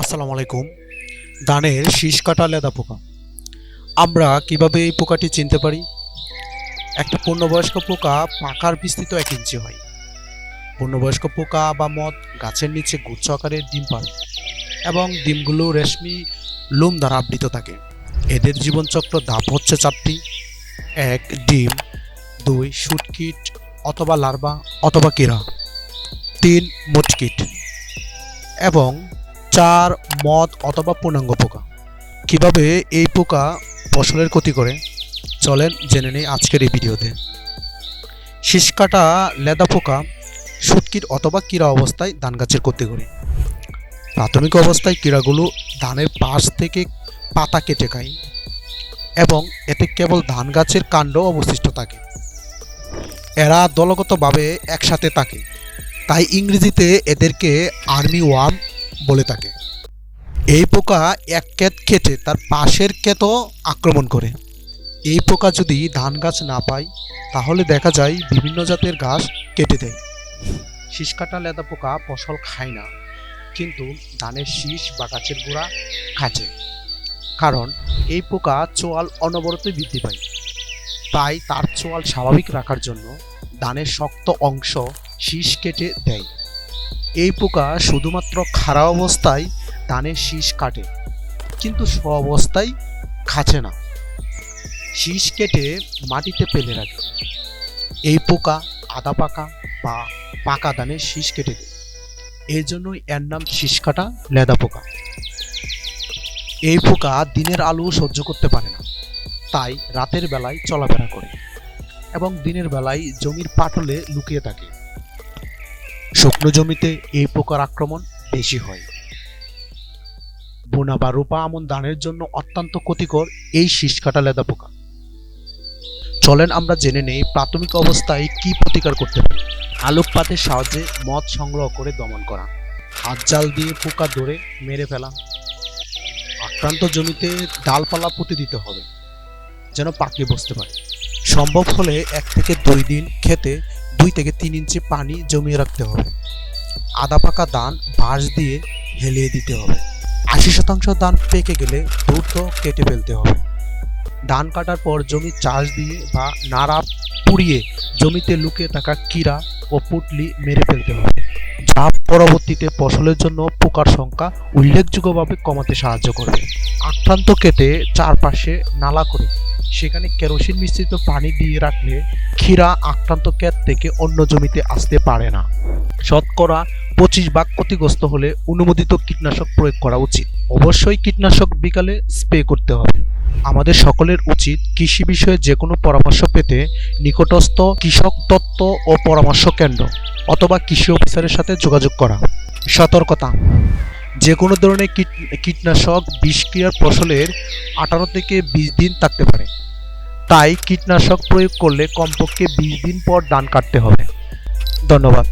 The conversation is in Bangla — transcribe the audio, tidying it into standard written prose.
আসসালামু আলাইকুম। ধানের শীষ কাটা লেদা পোকা, আমরা কিভাবে এই পোকাটি চিনতে পারি? একটা পূর্ণবয়স্ক পোকা পাকার বিস্তৃত 1 ইঞ্চি হয়। পূর্ণবয়স্ক পোকা বা মথ গাছের নিচে গুচ্ছ আকারের ডিম পাড়ে এবং ডিমগুলো রেশমি লোম দ্বারা আবৃত থাকে। এদের জীবনচক্র ধাপ হচ্ছে 4টি: 1. ডিম, 2. শুটকিট অথবা লার্ভা অথবা কীরা, 3. মোচকিট এবং 4. মথ অথবা পূর্ণাঙ্গ পোকা। কিভাবে এই পোকা ফসলের ক্ষতি করে, চলেন জেনে নেই আজকের এই ভিডিওতে। শীষ কাটা লেদা পোকা শুটকিট অথবা কীরা অবস্থায় ধান গাছের ক্ষতি করে। প্রাথমিক অবস্থায় কীড়াগুলো ধানের পাশ থেকে পাতা কেটে খায় এবং এতে কেবল ধান গাছের কাণ্ড অবশিষ্ট থাকে। এরা দলগতভাবে একসাথে থাকে, তাই ইংরেজিতে এদেরকে আর্মি ওয়ার্ম বলে থাকে। এই পোকা এক ক্ষেত কেটে তার পাশের ক্ষেতও আক্রমণ করে। এই পোকা যদি ধান গাছ না পায় তাহলে দেখা যায় বিভিন্ন জাতের ঘাস কেটে দেয়। শীষ কাটা লেদা পোকা ফসল খায় না, কিন্তু ধানের শীষ বা গাছের গোড়া খাচ্ছে, কারণ এই পোকা চোয়াল অনবরত বৃদ্ধি পায়। তাই তার চোয়াল স্বাভাবিক রাখার জন্য ধানের শক্ত অংশ শীষ কেটে দেয়। এই পোকা শুধুমাত্র খাড়া অবস্থায় ধানের শীষ কাটে, কিন্তু অবস্থায় খাচ্ছে না, শীষ কেটে মাটিতে ফেলে রাখে। এই পোকা আধা পাকা বা পাকা ধানের শীষ কেটে দেয়, এর জন্যই এর নাম শীষ কাটা লেদা পোকা। এই পোকা দিনের আলো সহ্য করতে পারে না, তাই রাতের বেলায় চলাফেরা করে এবং দিনের বেলায় জমির পাটলে লুকিয়ে থাকে। শুকনো জমিতে এই পোকার আক্রমণ বেশি হয়। বোনা বা রোপা আমন ধানের জন্য অত্যন্ত ক্ষতিকর এই শীষ কাটা লেদা পোকা। চলেন আমরা জেনে নেই প্রাথমিক অবস্থায় কি প্রতিকার করতে পারি। আলোকপাতের সাহায্যে মদ সংগ্রহ করে দমন করা, হাত জাল দিয়ে পোকা ধরে মেরে ফেলা, আক্রান্ত জমিতে ডালপালা পুঁতে দিতে হবে যেন পাকড়ে বসতে পারে। সম্ভব হলে 1 থেকে 2 দিন খেতে 2 থেকে 3 ইঞ্চি পানি জমিয়ে রাখতে হবে। আধা পাকা ধান বাঁশ দিয়ে হেলিয়ে দিতে হবে। 80% ধান পেকে গেলে দ্রুত কেটে ফেলতে হবে। ধান কাটার পর জমি চাষ দিয়ে বা নাড়া পুড়িয়ে জমিতে লুকিয়ে থাকা কীরা ও পুঁটলি মেরে ফেলতে হবে, যা পরবর্তীতে ফসলের জন্য পোকার সংখ্যা উল্লেখযোগ্যভাবে কমাতে সাহায্য করবে। আক্রান্ত কেটে চারপাশে নালা করে সেখানে কেরোসিন মিশ্রিত পানি দিয়ে রাখলে ক্ষীরা আক্রান্ত ক্ষেত থেকে অন্য জমিতে আসতে পারে না। শতকরা 25 ভাগ ক্ষতিগ্রস্ত হলে অনুমোদিত কীটনাশক প্রয়োগ করা উচিত। অবশ্যই কীটনাশক বিকালে স্প্রে করতে হবে। আমাদের সকলের উচিত কৃষি বিষয়ে যে কোনো পরামর্শ পেতে নিকটস্থ কৃষক তথ্য ও পরামর্শ কেন্দ্র অথবা কৃষি অফিসারের সাথে যোগাযোগ করা। সতর্কতা: যে কোনো ধরনের কীটনাশক বিষক্রিয়ার ফসলের 18 থেকে 20 দিন থাকতে পারে, তাই কীটনাশক প্রয়োগ করলে কমপক্ষে 20 দিন পর ধান কাটতে হবে। ধন্যবাদ।